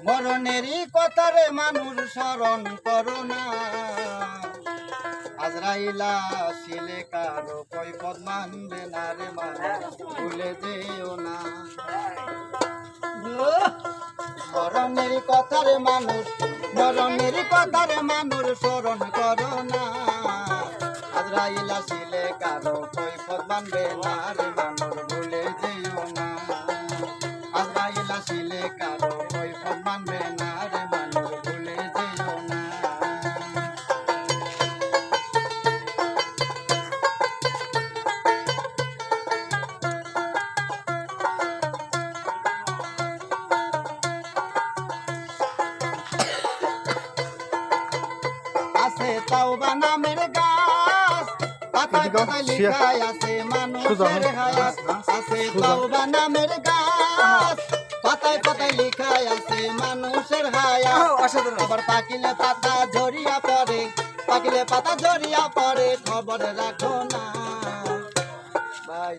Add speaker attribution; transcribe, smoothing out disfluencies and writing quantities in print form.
Speaker 1: মরণেরই কথারে মানুষ স্মরণ করো না, আজরাইলা ছিলে কারো কৈফত মানবে না রে মানুষ, ভুলে যেও না। মরণেরই কথারে মানুষ, মরণেরই কথারে মানুষ স্মরণ করো না, আজরাইলা ছিলে কারো কৈফত মানবে না রে মানুষ, ভুলে যেও না। আজরাইলা ছিলে কারো কৈফত মানবে না রে মানুষ, ভুলে যেও না। আছে তাওবা নামের গাছ, পাতায় পাতায় লেখায় আছে মানুষের হায়াত। আছে তাওবা নামের গাছ, পাতায় পাতায় লেখায় আছে মানুষের হায়াত। আবার পাকিলে পাতা ঝরিয়া পড়ে, পাকিলে পাতা ঝরিয়া পড়ে, খবর রাখো না ভাই।